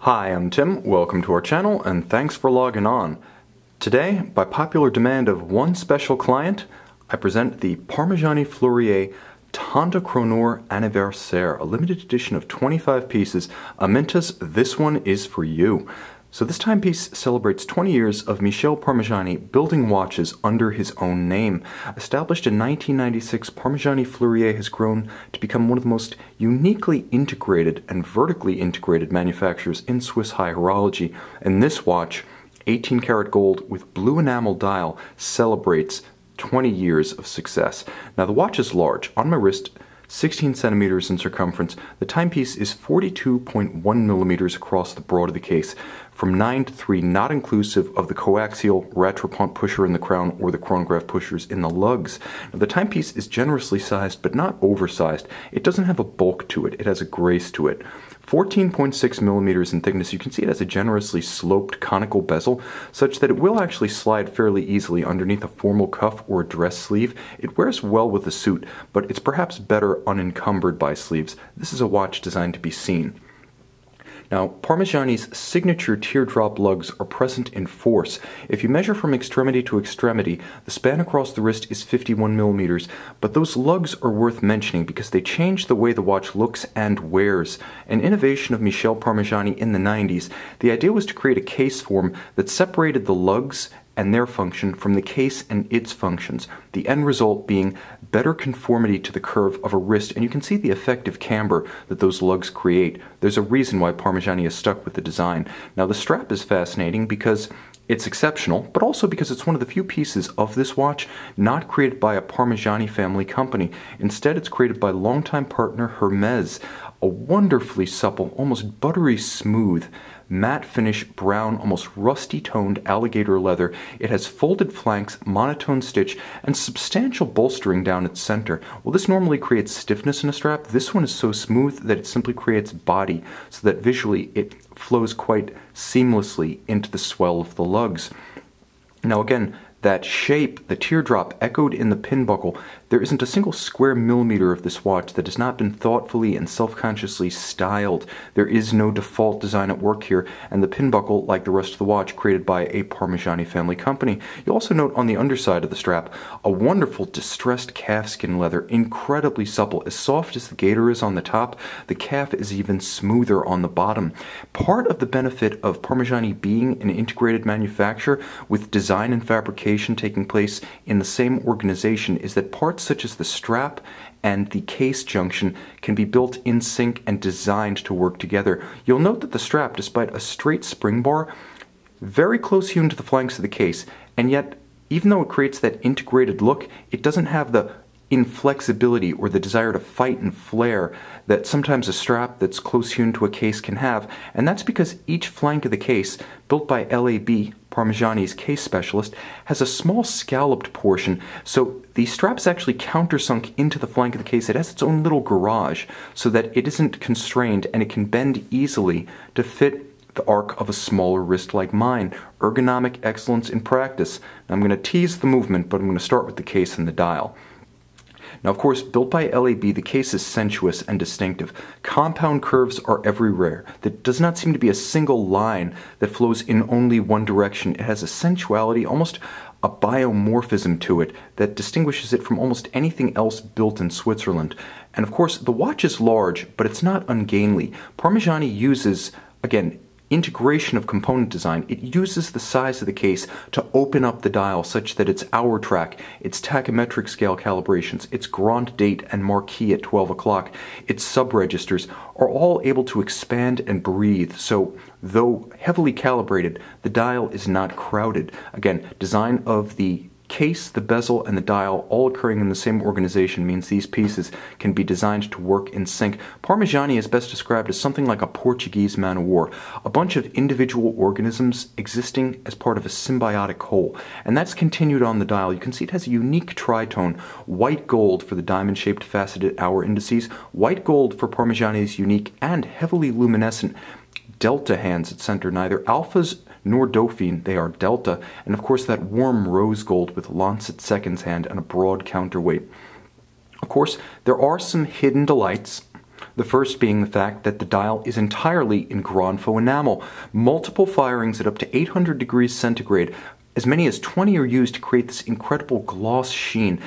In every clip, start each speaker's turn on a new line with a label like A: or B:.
A: Hi, I'm Tim, welcome to our channel, and thanks for logging on. Today, by popular demand of one special client, I present the Parmigiani Fleurier Tonda Chronor Anniversaire, a limited edition of 25 pieces. Amintus, this one is for you. So this timepiece celebrates 20 years of Michel Parmigiani building watches under his own name. Established in 1996, Parmigiani Fleurier has grown to become one of the most uniquely integrated and vertically integrated manufacturers in Swiss high horology. And this watch, 18 karat gold with blue enamel dial, celebrates 20 years of success. Now the watch is large. On my wrist, 16 centimeters in circumference. The timepiece is 42.1 millimeters across the broad of the case, from 9 to 3, not inclusive of the coaxial Rattrapant pusher in the crown or the chronograph pushers in the lugs. Now, the timepiece is generously sized, but not oversized. It doesn't have a bulk to it. It has a grace to it. 14.6 millimeters in thickness. You can see it has a generously sloped conical bezel, such that it will actually slide fairly easily underneath a formal cuff or a dress sleeve. It wears well with the suit, but it's perhaps better unencumbered by sleeves. This is a watch designed to be seen. Now, Parmigiani's signature teardrop lugs are present in force. If you measure from extremity to extremity, the span across the wrist is 51 millimeters, but those lugs are worth mentioning because they change the way the watch looks and wears. An innovation of Michel Parmigiani in the 90s, the idea was to create a case form that separated the lugs and their function from the case and its functions, the end result being better conformity to the curve of a wrist, and you can see the effective camber that those lugs create. There's a reason why Parmigiani is stuck with the design. Now the strap is fascinating because it's exceptional, but also because it's one of the few pieces of this watch not created by a Parmigiani family company. Instead, it's created by longtime partner Hermes, a wonderfully supple, almost buttery smooth, matte finish, brown, almost rusty toned alligator leather. It has folded flanks, monotone stitch, and substantial bolstering down its center. Well, this normally creates stiffness in a strap. This one is so smooth that it simply creates body, so that visually it flows quite seamlessly into the swell of the lugs. Now again, that shape, the teardrop echoed in the pin buckle, there isn't a single square millimeter of this watch that has not been thoughtfully and self-consciously styled. There is no default design at work here, and the pin buckle, like the rest of the watch, created by a Parmigiani family company. You'll also note on the underside of the strap a wonderful distressed calfskin leather, incredibly supple. As soft as the gaiter is on the top, the calf is even smoother on the bottom. Part of the benefit of Parmigiani being an integrated manufacturer with design and fabrication taking place in the same organization is that parts such as the strap and the case junction can be built in sync and designed to work together. You'll note that the strap, despite a straight spring bar, very close hewn to the flanks of the case, and yet even though it creates that integrated look, it doesn't have the inflexibility or the desire to fight and flare that sometimes a strap that's close hewn to a case can have, and that's because each flank of the case, built by LAB, Parmigiani's case specialist, has a small scalloped portion, so the strap's actually countersunk into the flank of the case. It has its own little garage so that it isn't constrained and it can bend easily to fit the arc of a smaller wrist like mine. Ergonomic excellence in practice. Now, I'm going to tease the movement, but I'm going to start with the case and the dial. Now, of course, built by LAB, the case is sensuous and distinctive. Compound curves are everywhere. There does not seem to be a single line that flows in only one direction. It has a sensuality, almost a biomorphism to it that distinguishes it from almost anything else built in Switzerland. And of course, the watch is large, but it's not ungainly. Parmigiani uses, again, integration of component design. It uses the size of the case to open up the dial such that its hour track, its tachymetric scale calibrations, its grand date and marquee at 12 o'clock, its sub-registers are all able to expand and breathe. So though heavily calibrated, the dial is not crowded. Again, design of the case, the bezel, and the dial all occurring in the same organization means these pieces can be designed to work in sync. Parmigiani is best described as something like a Portuguese man of war, a bunch of individual organisms existing as part of a symbiotic whole, and that's continued on the dial. You can see it has a unique tritone, white gold for the diamond-shaped faceted hour indices, white gold for Parmigiani's unique and heavily luminescent delta hands at center, neither alphas nor Dauphine, they are delta, and of course that warm rose gold with lancet seconds hand and a broad counterweight. Of course, there are some hidden delights. The first being the fact that the dial is entirely in grand faux enamel. Multiple firings at up to 800 degrees centigrade, as many as 20 are used to create this incredible gloss sheen.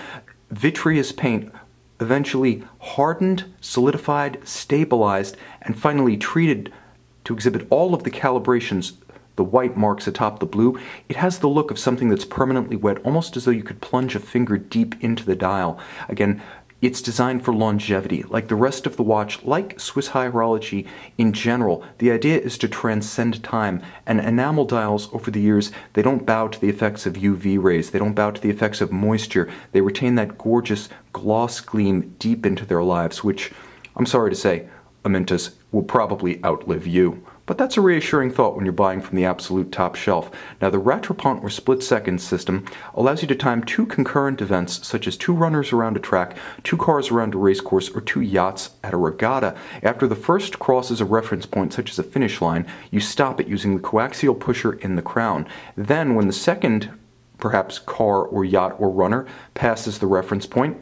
A: Vitreous paint eventually hardened, solidified, stabilized, and finally treated to exhibit all of the calibrations, the white marks atop the blue. It has the look of something that's permanently wet, almost as though you could plunge a finger deep into the dial. Again, it's designed for longevity. Like the rest of the watch, like Swiss high horology in general, the idea is to transcend time, and enamel dials over the years, they don't bow to the effects of UV rays, they don't bow to the effects of moisture, they retain that gorgeous gloss gleam deep into their lives, which, I'm sorry to say, Amintas will probably outlive you. But that's a reassuring thought when you're buying from the absolute top shelf. Now, the Rattrapant or split-second system allows you to time two concurrent events, such as two runners around a track, two cars around a racecourse, or two yachts at a regatta. After the first crosses a reference point, such as a finish line, you stop it using the coaxial pusher in the crown. Then, when the second, perhaps car or yacht or runner, passes the reference point,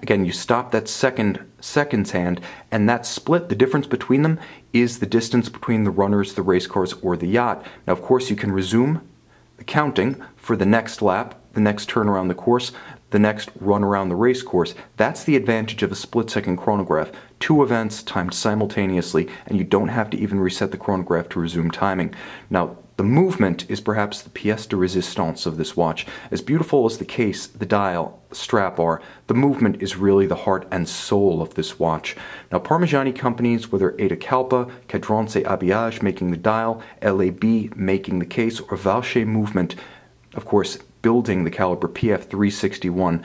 A: again, you stop that second's hand, and that split, the difference between them, is the distance between the runners, the race cars, or the yacht. Now, of course, you can resume the counting for the next lap, the next turn around the course, the next run around the race course. That's the advantage of a split-second chronograph. Two events timed simultaneously, and you don't have to even reset the chronograph to resume timing. Now, the movement is perhaps the pièce de résistance of this watch. As beautiful as the case, the dial, the strap are, the movement is really the heart and soul of this watch. Now, Parmigiani companies, whether Eta Calpa, Cadrance Habillage making the dial, LAB making the case, or Valche Movement, of course, building the caliber PF361,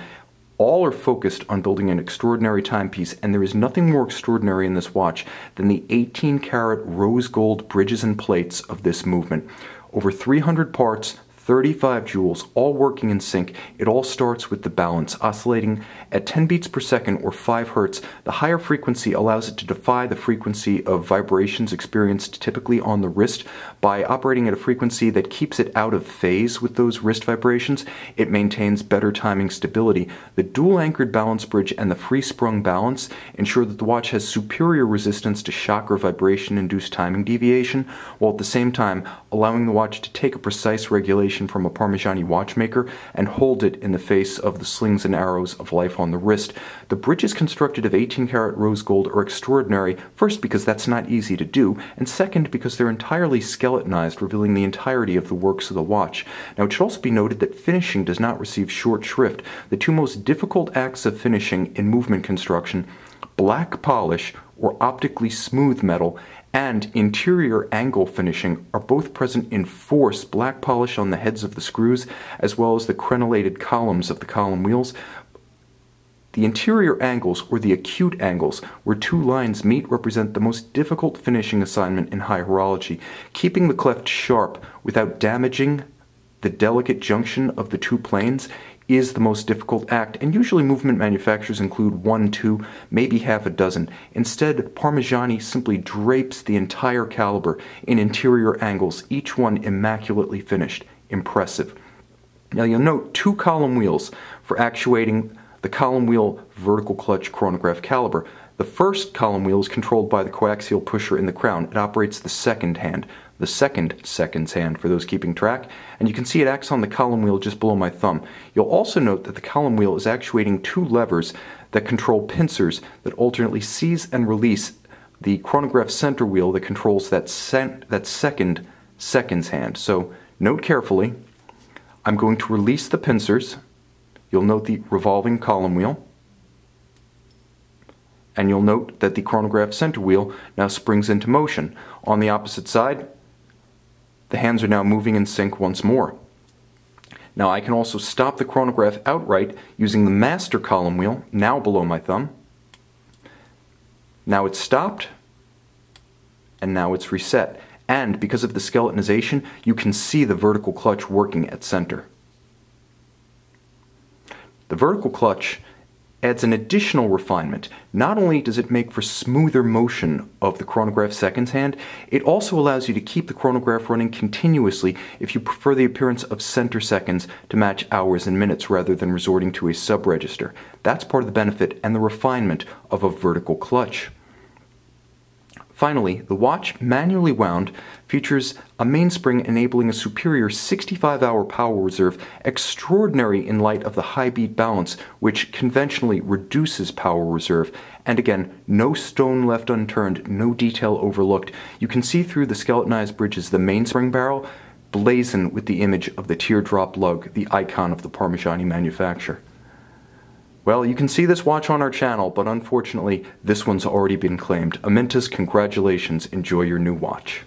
A: all are focused on building an extraordinary timepiece, and there is nothing more extraordinary in this watch than the 18-karat rose gold bridges and plates of this movement. Over 300 parts, 35 jewels, all working in sync. It all starts with the balance, oscillating at 10 beats per second or 5 hertz. The higher frequency allows it to defy the frequency of vibrations experienced typically on the wrist. By operating at a frequency that keeps it out of phase with those wrist vibrations, it maintains better timing stability. The dual-anchored balance bridge and the free-sprung balance ensure that the watch has superior resistance to shock or vibration-induced timing deviation, while at the same time allowing the watch to take a precise regulation from a Parmigiani watchmaker and hold it in the face of the slings and arrows of life on the wrist. The bridges constructed of 18-karat rose gold are extraordinary, first because that's not easy to do, and second because they're entirely skeletonized, revealing the entirety of the works of the watch. Now, it should also be noted that finishing does not receive short shrift. The two most difficult acts of finishing in movement construction, black polish or optically smooth metal, and interior angle finishing, are both present in force black polish on the heads of the screws, as well as the crenellated columns of the column wheels. The interior angles, or the acute angles, where two lines meet, represent the most difficult finishing assignment in high horology. Keeping the cleft sharp without damaging the delicate junction of the two planes is the most difficult act, and usually movement manufacturers include 1, 2, maybe half a dozen. Instead, Parmigiani simply drapes the entire caliber in interior angles, each one immaculately finished. Impressive. Now, you'll note two column wheels for actuating the column wheel vertical clutch chronograph caliber. The first column wheel is controlled by the coaxial pusher in the crown. It operates the second hand, the second's hand for those keeping track, and you can see it acts on the column wheel just below my thumb. You'll also note that the column wheel is actuating two levers that control pincers that alternately seize and release the chronograph center wheel that controls that second's hand. So note carefully, I'm going to release the pincers. You'll note the revolving column wheel, and you'll note that the chronograph center wheel now springs into motion. On the opposite side, the hands are now moving in sync once more. Now I can also stop the chronograph outright using the master column wheel, now below my thumb. Now it's stopped, and now it's reset. And because of the skeletonization, you can see the vertical clutch working at center. The vertical clutch adds an additional refinement. Not only does it make for smoother motion of the chronograph seconds hand, it also allows you to keep the chronograph running continuously if you prefer the appearance of center seconds to match hours and minutes rather than resorting to a sub-register. That's part of the benefit and the refinement of a vertical clutch. Finally, the watch, manually wound, features a mainspring enabling a superior 65-hour power reserve, extraordinary in light of the high beat balance, which conventionally reduces power reserve. And again, no stone left unturned, no detail overlooked. You can see through the skeletonized bridges the mainspring barrel, blazoned with the image of the Teardrop Lug, the icon of the Parmigiani manufacture. Well, you can see this watch on our channel, but unfortunately, this one's already been claimed. Aminta's, congratulations, enjoy your new watch.